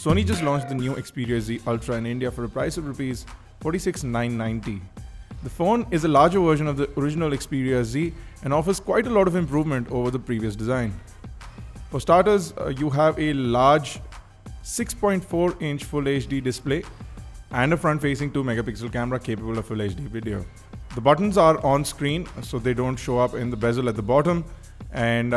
Sony just launched the new Xperia Z Ultra in India for a price of Rs 46,990. The phone is a larger version of the original Xperia Z and offers quite a lot of improvement over the previous design. For starters, you have a large 6.4-inch Full HD display and a front-facing 2-megapixel camera capable of Full HD video. The buttons are on screen, so they don't show up in the bezel at the bottom, and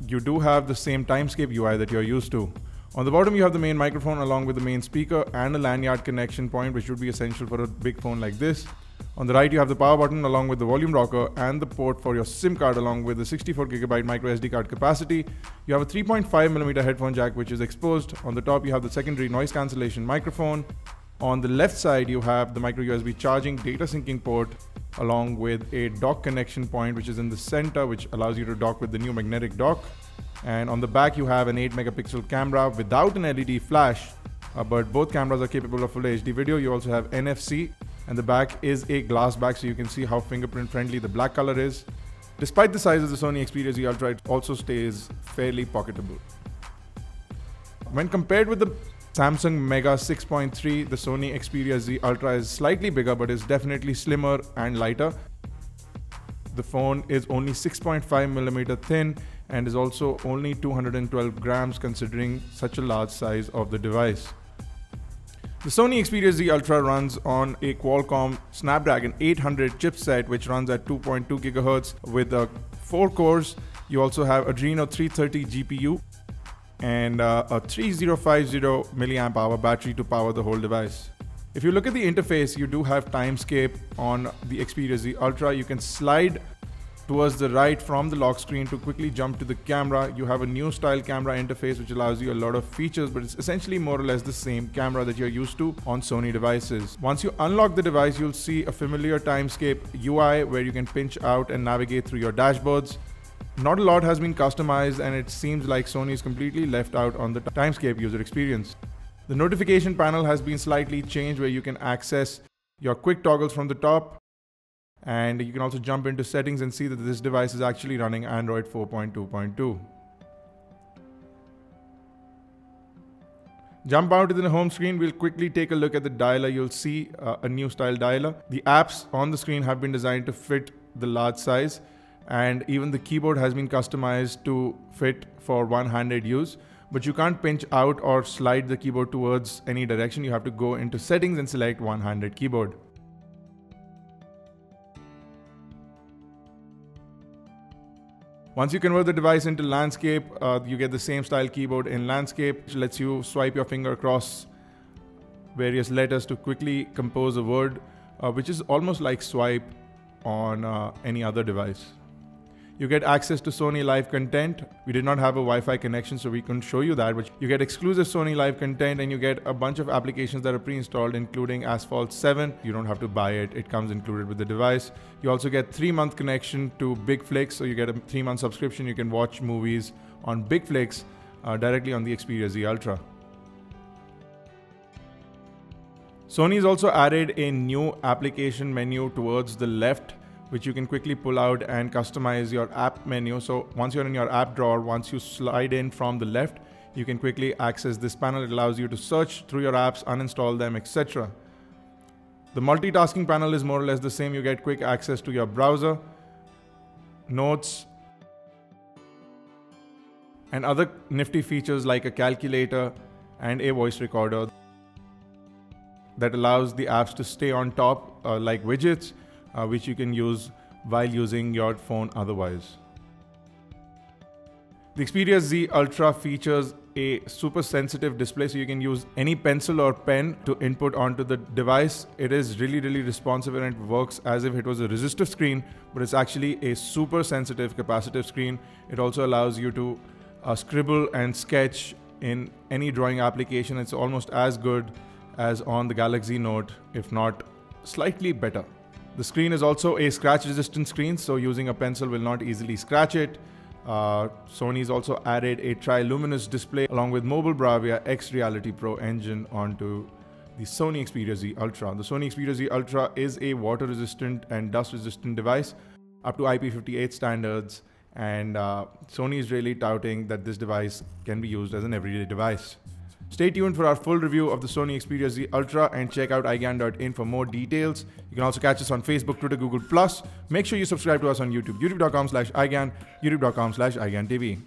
you do have the same timescape UI that you're used to. On the bottom, you have the main microphone along with the main speaker and a lanyard connection point, which would be essential for a big phone like this. On the right, you have the power button along with the volume rocker and the port for your SIM card along with the 64GB micro SD card capacity. You have a 3.5mm headphone jack which is exposed. On the top, you have the secondary noise cancellation microphone. On the left side, you have the micro USB charging data syncing port along with a dock connection point which is in the center, which allows you to dock with the new magnetic dock. And on the back, you have an 8-megapixel camera without an LED flash, but both cameras are capable of Full HD video. You also have NFC, and the back is a glass back, so you can see how fingerprint friendly the black color is. Despite the size of the Sony Xperia Z Ultra, it also stays fairly pocketable. When compared with the Samsung Mega 6.3, the Sony Xperia Z Ultra is slightly bigger, but is definitely slimmer and lighter. The phone is only 6.5mm thin and is also only 212 grams considering such a large size of the device. The Sony Xperia Z Ultra runs on a Qualcomm Snapdragon 800 chipset which runs at 2.2 GHz with 4 cores. You also have Adreno 330 GPU and a 3050 mAh battery to power the whole device. If you look at the interface, you do have timescape on the Xperia Z Ultra. You can slide towards the right from the lock screen to quickly jump to the camera. You have a new style camera interface which allows you a lot of features, but it's essentially more or less the same camera that you're used to on Sony devices. Once you unlock the device, you'll see a familiar timescape UI where you can pinch out and navigate through your dashboards. Not a lot has been customized, and it seems like Sony is completely left out on the timescape user experience. The notification panel has been slightly changed where you can access your quick toggles from the top, and you can also jump into settings and see that this device is actually running Android 4.2.2. Jump out to the home screen, we'll quickly take a look at the dialer. You'll see a new style dialer. The apps on the screen have been designed to fit the large size, and even the keyboard has been customized to fit for one-handed use. But you can't pinch out or slide the keyboard towards any direction. You have to go into settings and select one-handed keyboard. Once you convert the device into landscape, you get the same style keyboard in landscape, which lets you swipe your finger across various letters to quickly compose a word, which is almost like swipe on any other device. You get access to Sony Live content. We did not have a Wi-Fi connection, so we couldn't show you that, but you get exclusive Sony Live content, and you get a bunch of applications that are pre-installed, including Asphalt 7. You don't have to buy it. It comes included with the device. You also get 3-month connection to BigFlix, so you get a 3-month subscription. You can watch movies on BigFlix directly on the Xperia Z Ultra. Sony has also added a new application menu towards the left, which you can quickly pull out and customize your app menu. So once you're in your app drawer, once you slide in from the left, you can quickly access this panel. It allows you to search through your apps, uninstall them, etc. The multitasking panel is more or less the same. You get quick access to your browser, notes, and other nifty features like a calculator and a voice recorder that allows the apps to stay on top, like widgets, which you can use while using your phone otherwise. The Xperia Z Ultra features a super sensitive display, so you can use any pencil or pen to input onto the device. It is really responsive, and it works as if it was a resistive screen, but it's actually a super sensitive capacitive screen. It also allows you to scribble and sketch in any drawing application. It's almost as good as on the Galaxy Note, if not slightly better. The screen is also a scratch-resistant screen, so using a pencil will not easily scratch it. Sony's also added a tri-luminous display along with Mobile Bravia X Reality Pro engine onto the Sony Xperia Z Ultra. The Sony Xperia Z Ultra is a water-resistant and dust-resistant device up to IP58 standards, and Sony is really touting that this device can be used as an everyday device. Stay tuned for our full review of the Sony Xperia Z Ultra and check out iGyaan.in for more details. You can also catch us on Facebook, Twitter, Google+. Make sure you subscribe to us on YouTube, youtube.com/iGyaan, youtube.com/iGyaanTV.